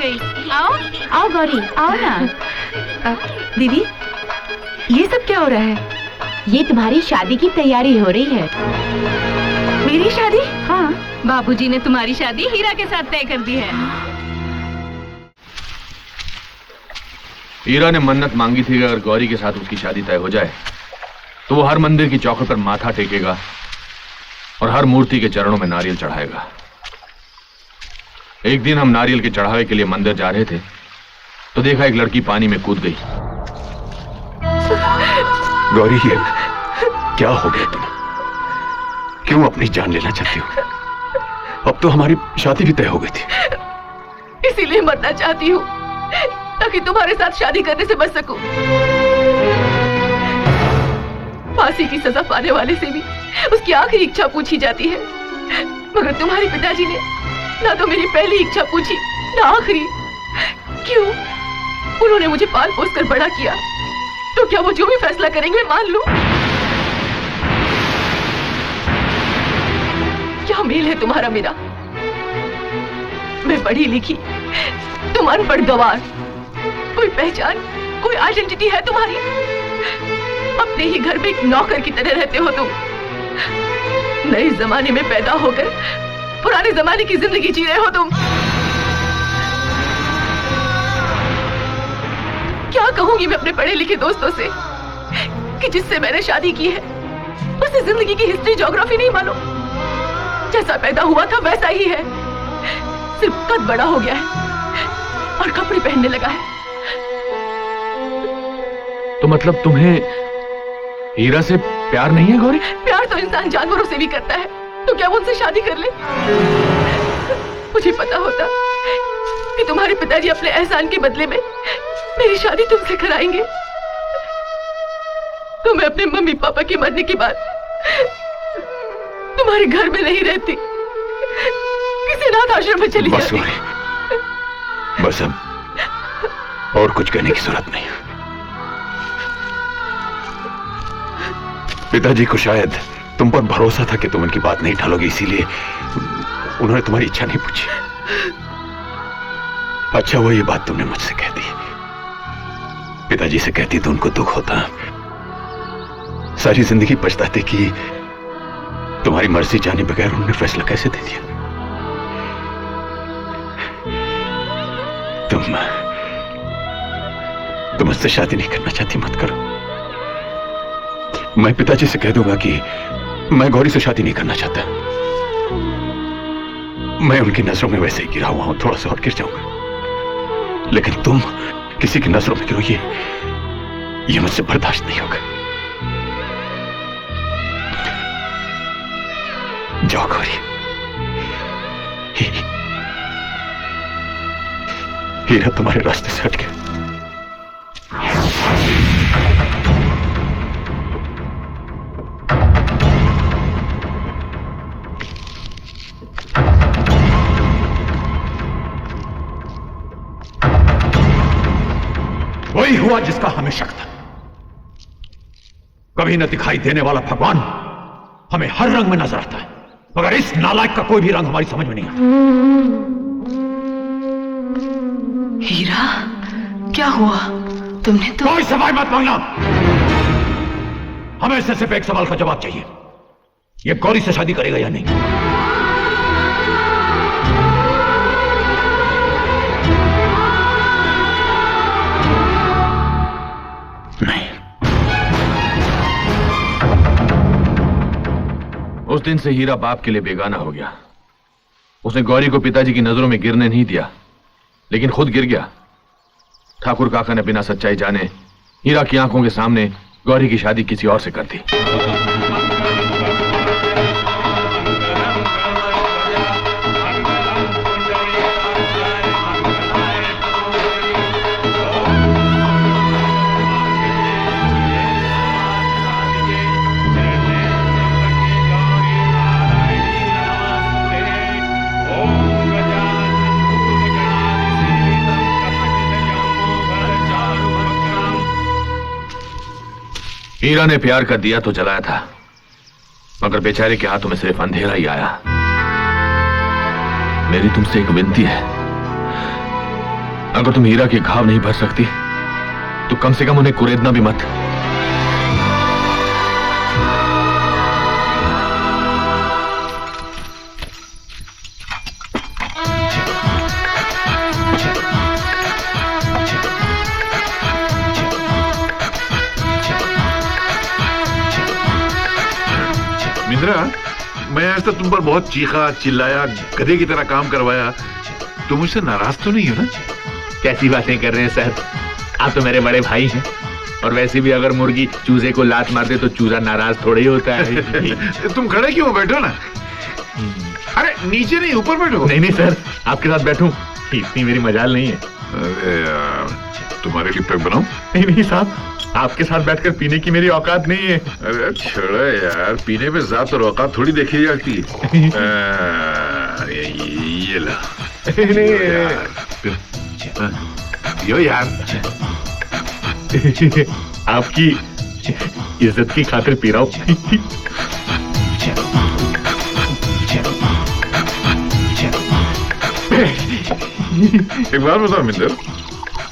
गई। आओ आओ गौरी, आओ ना। दीदी, ये सब क्या हो रहा है? ये तुम्हारी शादी की तैयारी हो रही है। मेरी शादी? हाँ, बाबूजी ने तुम्हारी शादी हीरा के साथ तय कर दी है। हीरा ने मन्नत मांगी थी कि अगर गौरी के साथ उसकी शादी तय हो जाए तो वो हर मंदिर की चौखट पर माथा टेकेगा और हर मूर्ति के चरणों में नारियल चढ़ाएगा। एक दिन हम नारियल के चढ़ावे के लिए मंदिर जा रहे थे तो देखा एक लड़की पानी में कूद गई। गौरी, ये क्या हो गया तुम? क्यों अपनी जान लेना चाहती हो? अब तो हमारी शादी भी तय हो गई थी। इसीलिए मरना चाहती हूँ ताकि तुम्हारे साथ शादी करने से बच सकूं। फांसी की सजा पाने वाले से भी उसकी आखिरी इच्छा पूछी जाती है, मगर तुम्हारे पिताजी ने ना तो मेरी पहली इच्छा पूछी ना आखिरी। क्यों? उन्होंने मुझे पाल पोस कर बड़ा किया, तो क्या वो जो भी फैसला करेंगे मान लूं? क्या मेल है तुम्हारा मेरा? मैं पढ़ी लिखी, तुम अनपढ़ गंवार। कोई पहचान, कोई आइडेंटिटी है तुम्हारी? अपने ही घर में एक नौकर की तरह रहते हो तुम। नए जमाने में पैदा होकर पुराने जमाने की जिंदगी जी रहे हो तुम। क्या कहूंगी मैं अपने पढ़े लिखे दोस्तों से कि जिससे मैंने शादी की है उससे जिंदगी की हिस्ट्री ज्योग्राफी नहीं मालूम। जैसा पैदा हुआ था वैसा ही है, सिर्फ कद बड़ा हो गया है और कपड़े पहनने लगा है। तो मतलब तुम्हें हीरा से प्यार नहीं है गौरी? प्यार तो इंसान जानवरों से भी करता है, तो क्या वो उनसे शादी कर ले? मुझे पता होता कि तुम्हारे पिताजी अपने एहसान के बदले में मेरी शादी तुमसे कराएंगे तो मैं अपने मम्मी पापा के मरने के बाद तुम्हारे घर में नहीं रहती, किसी अनाथ आश्रम में चली जाती। बस अब और कुछ कहने की जरूरत नहीं। पिताजी को शायद तुम पर भरोसा था कि तुम उनकी बात नहीं टालोगी, इसीलिए उन्होंने तुम्हारी इच्छा नहीं पूछी। अच्छा वो ये बात तुमने मुझसे कह दी, पिताजी से कहती तो उनको दुख होता। सारी जिंदगी पछताते कि तुम्हारी मर्जी जाने बगैर उन्होंने फैसला कैसे दे दिया। तुम मुझसे शादी नहीं करना चाहती, मत करो। मैं पिताजी से कह दूंगा कि मैं गौरी से शादी नहीं करना चाहता। मैं उनकी नजरों में वैसे ही गिरा हुआ हूं, थोड़ा सा और गिर जाऊंगा, लेकिन तुम किसी की नजरों में गिरो ये मुझसे बर्दाश्त नहीं होगा। जाओ गौरी, हीरा तुम्हारे रास्ते से हट गया। वही हुआ जिसका हमें शक था। कभी न दिखाई देने वाला भगवान हमें हर रंग में नजर आता है, मगर इस नालायक का कोई भी रंग हमारी समझ में नहीं आता। हीरा, क्या हुआ? तुमने तो कोई सवाल मत मांगना। हमें सिर्फ एक सवाल का जवाब चाहिए, ये गौरी से शादी करेगा या नहीं? उस दिन से हीरा बाप के लिए बेगाना हो गया। उसने गौरी को पिताजी की नजरों में गिरने नहीं दिया, लेकिन खुद गिर गया। ठाकुर काका ने बिना सच्चाई जाने हीरा की आंखों के सामने गौरी की शादी किसी और से कर दी। हीरा ने प्यार का दिया तो जलाया था, मगर बेचारे के हाथों में सिर्फ अंधेरा ही आया। मेरी तुमसे एक विनती है, अगर तुम हीरा के घाव नहीं भर सकती तो कम से कम उन्हें कुरेदना भी मत। मिंद्रा, मैं आज तक तुम पर बहुत चीखा चिल्लाया, गधे की तरह काम करवाया, तुम मुझसे नाराज तो नहीं हो ना? कैसी बातें कर रहे हैं सर, आप तो मेरे बड़े भाई हैं। और वैसे भी अगर मुर्गी चूजे को लात मार दे तो चूजा नाराज थोड़ा ही होता है। तुम खड़े क्यों, बैठो ना। अरे नीचे नहीं, ऊपर बैठो। नहीं नहीं सर, आपके साथ बैठूं इतनी मेरी मजाल नहीं है। अरे यार, तुम्हारे लिए पैक बनाऊं? नहीं नहीं साहब, आपके साथ बैठकर पीने की मेरी औकात नहीं है। अरे छोड़ो यार, पीने पे जात और औकात थोड़ी देखी जाती है। ये ला। यो यार, आपकी इज्जत की खातिर पी रहा हूं। एक बात बताओ मिंदर,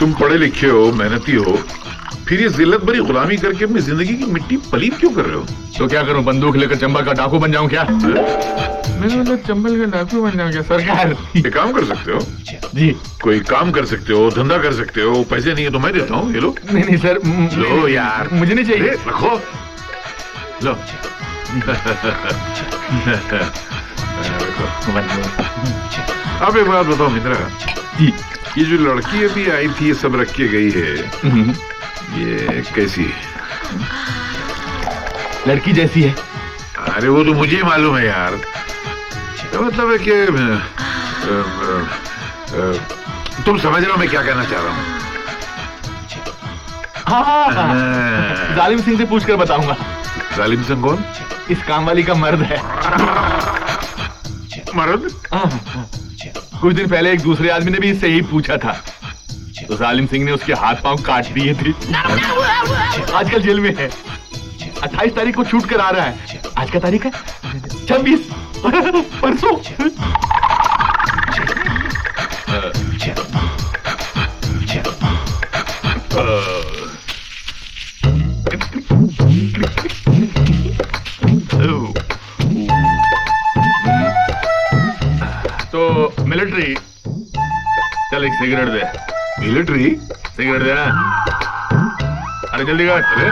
तुम पढ़े लिखे हो, मेहनती हो, फिर ये जिल्लत भरी गुलामी करके अपनी जिंदगी की मिट्टी पलीत क्यों कर रहे हो? तो क्या करूं, बंदूक लेकर चंबल का डाकू बन जाऊं क्या? मैंने मतलब चंबल का डाकू बन जाऊं क्या सरकार? ये काम कर सकते हो जी। कोई काम कर सकते हो, धंधा कर सकते हो, पैसे नहीं है तो मैं देता हूँ, ये लो। नहीं नहीं सर, लो यार, मुझे नहीं चाहिए। रखो, लो। अब एक बात बताओ मिंद्रा जी, ये जो लड़की अभी आई थी, ये सब रख के गई है, ये कैसी है? लड़की जैसी है। अरे वो तो मुझे ही मालूम है यार। मतलब है कि तुम समझ रहे हो मैं क्या कहना चाह रहा हूँ? हाँ, जालिम सिंह से पूछकर बताऊंगा। जालिम सिंह कौन? इस काम वाली का मर्द है। मर्द? कुछ दिन पहले एक दूसरे आदमी ने भी इससे ही पूछा था, तो जालिम सिंह ने उसके हाथ पांव काट दिए थे। आजकल जेल में है। 28 तारीख को छूट कर आ रहा है। आज का तारीख है 26, परसों। तो मिलिट्री, चल एक सिगरेट दे। मिलिट्री? सिगरेट देना। अरे जल्दी कर। अरे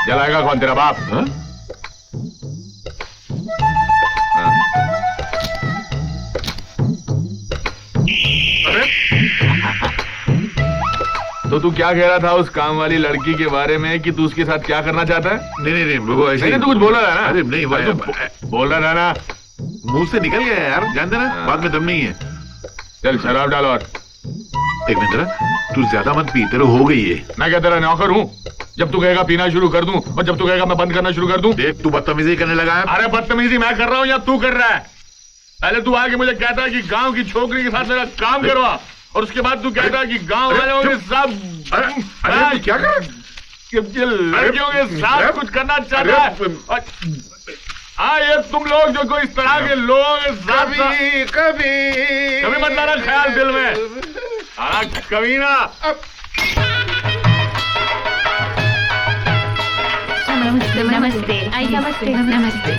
जलाएगा कौन, तेरा बाप? हाँ? तो तू क्या कह रहा था उस काम वाली लड़की के बारे में कि तू उसके साथ क्या करना चाहता है? नहीं नहीं नहीं, वो ऐसे नहीं, तू कुछ बोल रहा है ना? अरे नहीं, बोल रहा था ना? मुंह से निकल गया यार, जान देना, बाद में दम नहीं है। चल शराब डाल। और एक मिनट, तू ज्यादा मत पी, तेरे हो गई है। मैं क्या तेरा नौकर हूँ? जब तू कहेगा पीना शुरू कर दूं और जब तू कहेगा मैं बंद करना शुरू कर दूं। देख, तू बदतमीजी करने लगा है। अरे बदतमीजी मैं कर रहा हूँ या तू कर रहा है? पहले तू आके मुझे कहता है कि गांव की छोकरी के साथ मेरा काम करवा, और उसके बाद तू कहता है कि गांव वालों के सब अरे क्या कर, लड़कियों के साथ कुछ करना चाहता है। हाँ, ये तुम लोग जो कोई इस तरह के लोगों के साथ कभी मत लाना ख्याल दिल में। कभी ना। नमस्ते नमस्ते नमस्ते नमस्ते।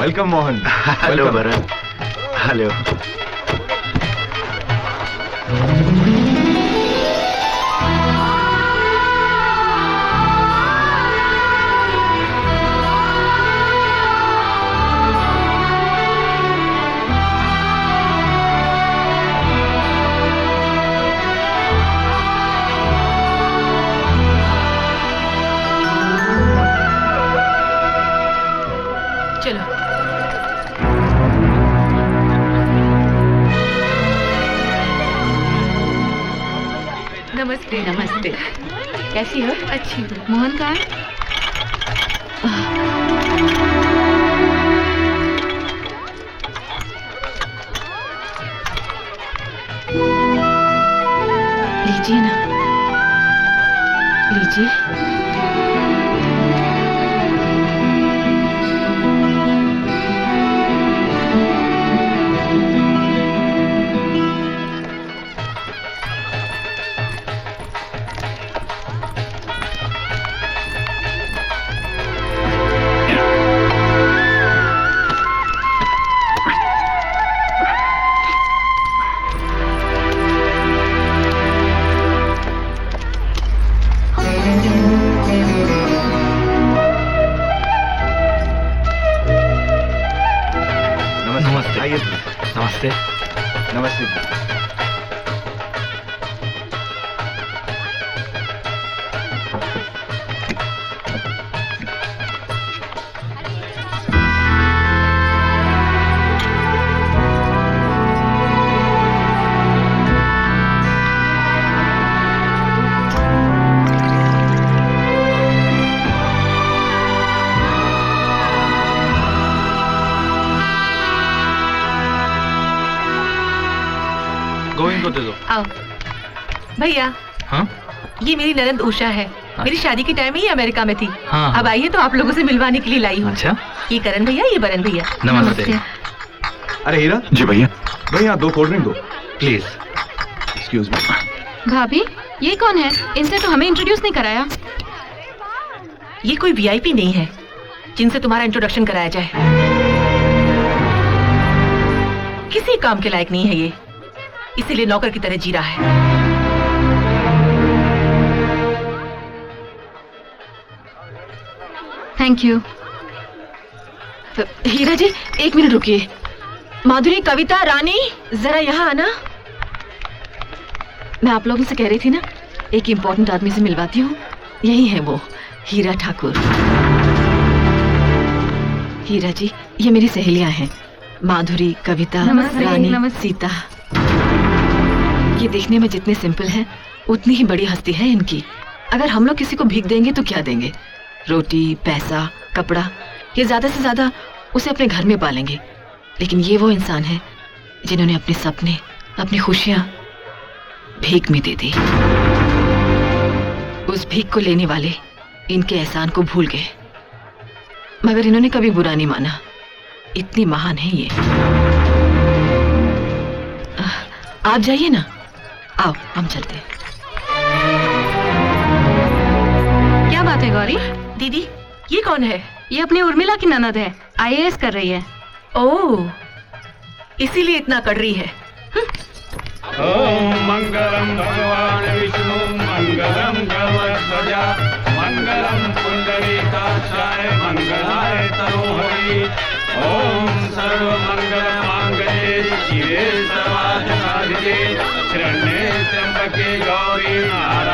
Welcome Mohan. Hello Bharat. Hello. चलो। नमस्ते। नमस्ते। कैसी हो? अच्छी हूँ। मोहन कहाँ है? लीजिए ना, लीजिए। नमस्ते। आइए नमस्ते। नमस्ते। गोविंद को दे दो। आओ भैया। हाँ ये मेरी ननद उषा है। मेरी शादी के टाइम में ही अमेरिका में थी। हाँ, अब आई है तो आप लोगों से मिलवाने के लिए लाई हूँ। अच्छा, ये करण भैया, ये बरन भैया। नमस्ते। अरे हीरा जी भैया। भैया 2 कोल्ड ड्रिंक दो प्लीज। Excuse me. भाभी ये कौन है? इनसे तो हमें इंट्रोड्यूस नहीं कराया। ये कोई वीआईपी नहीं है जिनसे तुम्हारा इंट्रोडक्शन कराया जाए। किसी काम के लायक नहीं है ये, इसीलिए नौकर की तरह जी रहा है। Thank you. Hira ji 1 minute रुकिए। माधुरी, कविता, रानी, जरा यहाँ आना। मैं आप लोगों से कह रही थी ना, एक इम्पोर्टेंट आदमी से मिलवाती हूँ। यही है वो, हीरा ठाकुर। हीरा जी, ये मेरी सहेलियां हैं, माधुरी, कविता, नमस्ते, रानी, नमस्ते। सीता। ये देखने में जितने सिंपल हैं, उतनी ही बड़ी हस्ती है इनकी। अगर हम लोग किसी को भीख देंगे तो क्या देंगे? रोटी, पैसा, कपड़ा, ये ज्यादा से ज्यादा उसे अपने घर में पालेंगे। लेकिन ये वो इंसान है जिन्होंने अपने सपने, अपनी खुशियां भीख में दे दी। उस भीख को लेने वाले इनके एहसान को भूल गए, मगर इन्होंने कभी बुरा नहीं माना। इतनी महान है ये। आप जाइए ना, आओ हम चलते हैं। क्या बात है गौरी? दीदी, ये कौन है? ये अपनी उर्मिला की ननद है, आईएएस कर रही है। ओह, इसीलिए इतना कड़ रही है। ओम मंगलम भगवान विष्णु मंगलम गवध्वजा मंगलम पुंडरीकाक्षाय मंगलाय तनोहरि। ओम सर्व मंगल मांगल्ये शिवे सर्वार्थ साधिके शरण्ये त्र्यंबके गौरी नारायणी